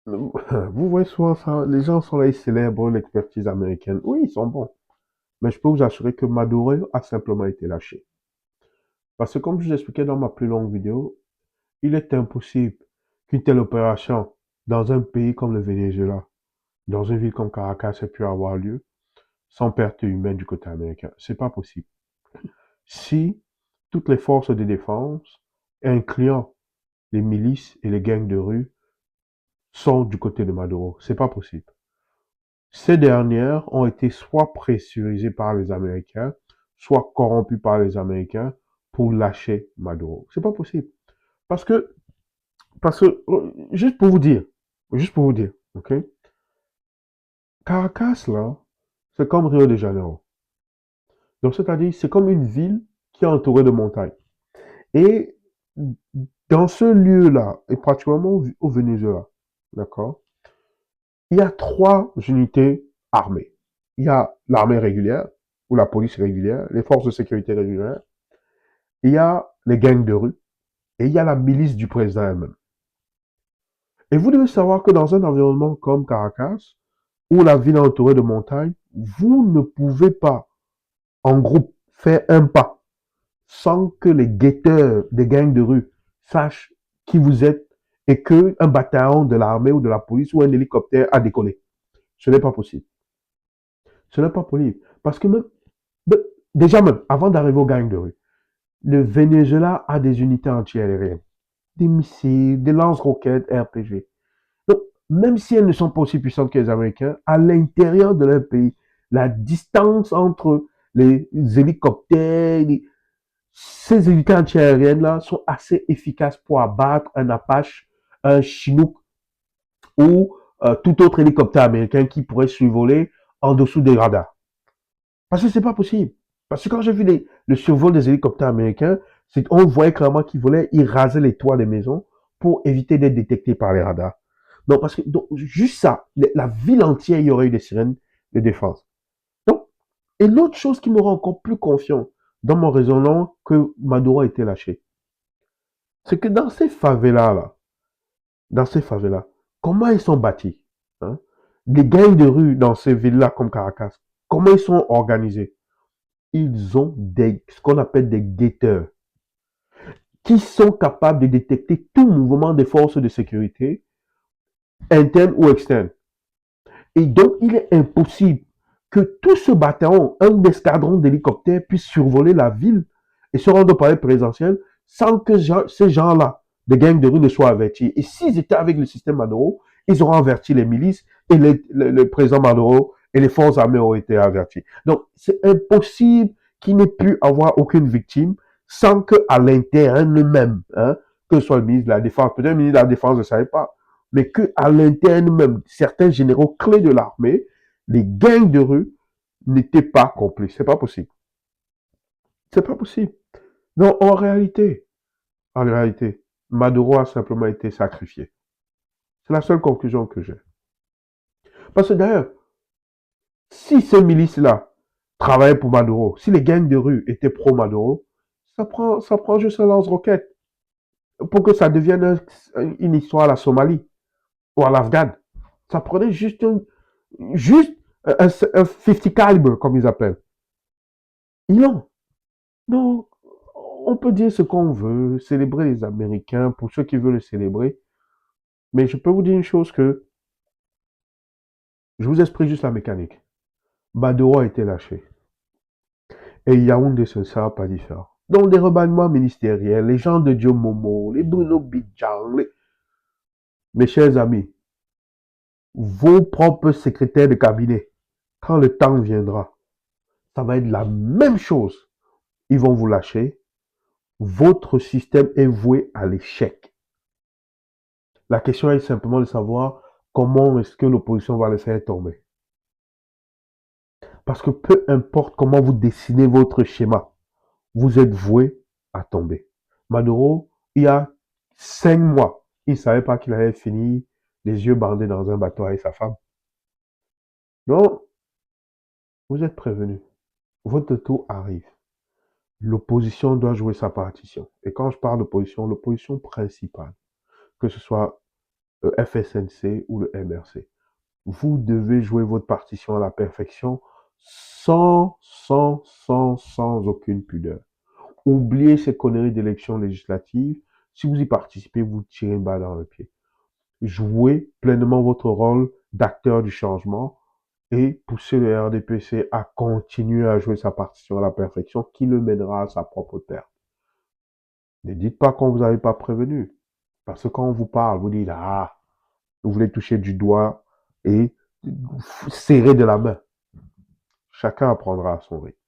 Vous voyez souvent ça, les gens sont là, ils célèbrent l'expertise américaine. Oui, ils sont bons. Mais je peux vous assurer que Maduro a simplement été lâché. Parce que comme je vous expliquais dans ma plus longue vidéo, il est impossible qu'une telle opération dans un pays comme le Venezuela, dans une ville comme Caracas, ait pu avoir lieu sans perte humaine du côté américain. C'est pas possible. Si toutes les forces de défense, incluant les milices et les gangs de rue, sont du côté de Maduro, c'est pas possible. Ces dernières ont été soit pressurisées par les Américains, soit corrompues par les Américains pour lâcher Maduro. C'est pas possible. Parce que, juste pour vous dire, ok? Caracas, là, c'est comme Rio de Janeiro. Donc, c'est-à-dire, c'est comme une ville qui est entourée de montagnes. Et dans ce lieu-là, et particulièrement au Venezuela, d'accord, il y a trois unités armées. Il y a l'armée régulière, ou la police régulière, les forces de sécurité régulières, il y a les gangs de rue, et il y a la milice du président elle-même. Et vous devez savoir que dans un environnement comme Caracas, où la ville est entourée de montagnes, vous ne pouvez pas, en groupe, faire un pas sans que les guetteurs des gangs de rue sachent qui vous êtes et qu'un bataillon de l'armée ou de la police ou un hélicoptère a décollé. Ce n'est pas possible. Ce n'est pas possible. Parce que même, déjà même, avant d'arriver aux gangs de rue, le Venezuela a des unités antiaériennes, des missiles, des lance-roquettes RPG. Donc, même si elles ne sont pas aussi puissantes que les Américains, à l'intérieur de leur pays, la distance entre les hélicoptères, ces unités antiaériennes-là sont assez efficaces pour abattre un Apache, un Chinook ou tout autre hélicoptère américain qui pourrait survoler en dessous des radars. Parce que c'est pas possible. Parce que quand j'ai vu le survol des hélicoptères américains, on voyait clairement qu'ils volaient, ils rasaient les toits des maisons pour éviter d'être détectés par les radars. Donc, parce que donc, juste ça, la ville entière, il y aurait eu des sirènes de défense. Donc, et l'autre chose qui me rend encore plus confiant dans mon raisonnement que Maduro a été lâché, c'est que dans ces favelas-là, dans ces favelas, comment ils sont bâtis, hein? Les gangs de rue dans ces villes-là comme Caracas, comment ils sont organisés? Ils ont ce qu'on appelle des guetteurs qui sont capables de détecter tout mouvement des forces de sécurité, internes ou externes. Et donc, il est impossible que tout ce bataillon, un escadron d'hélicoptères puisse survoler la ville et se rendre au palais présidentiel sans que ces gens-là, des gangs de rue, ne soient avertis. Et s'ils étaient avec le système Maduro, ils auraient averti les milices et le président Maduro et les forces armées auraient été avertis. Donc, c'est impossible qu'il n'ait pu avoir aucune victime sans qu'à l'interne même, hein, que ce soit le ministre de la Défense, peut-être le ministre de la Défense ne savait pas, mais qu'à l'interne même, certains généraux clés de l'armée, les gangs de rue, n'étaient pas complices. C'est pas possible. C'est pas possible. Non, en réalité, Maduro a simplement été sacrifié. C'est la seule conclusion que j'ai. Parce que d'ailleurs, si ces milices-là travaillaient pour Maduro, si les gangs de rue étaient pro-Maduro, ça prend juste un lance-roquette pour que ça devienne une histoire à la Somalie ou à l'Afghan. Ça prenait juste un 50 calibre, comme ils appellent. Ils l'ont. Donc, on peut dire ce qu'on veut, célébrer les Américains pour ceux qui veulent le célébrer. Mais je peux vous dire une chose que je vous explique juste la mécanique. Maduro a été lâché. Et Yaoundé ce ne sera pas différent. Donc, les remaniements ministériels, les gens de Dieu Momo, les Bruno Bidjan, mes chers amis, vos propres secrétaires de cabinet, quand le temps viendra, ça va être la même chose. Ils vont vous lâcher. Votre système est voué à l'échec. La question est simplement de savoir comment est-ce que l'opposition va le faire tomber. Parce que peu importe comment vous dessinez votre schéma, vous êtes voué à tomber. Maduro, il y a 5 mois, il ne savait pas qu'il avait fini les yeux bandés dans un bateau avec sa femme. Donc, vous êtes prévenus. Votre tour arrive. L'opposition doit jouer sa partition. Et quand je parle d'opposition, l'opposition principale, que ce soit le FSNC ou le MRC. Vous devez jouer votre partition à la perfection sans aucune pudeur. Oubliez ces conneries d'élections législatives. Si vous y participez, vous tirez une balle dans le pied. Jouez pleinement votre rôle d'acteur du changement et poussez le RDPC à continuer à jouer sa partition à la perfection qui le mènera à sa propre perte. Ne dites pas qu'on vous avait pas prévenu. Parce que quand on vous parle, vous dites, ah, vous voulez toucher du doigt et serrer de la main. Chacun apprendra à son rythme.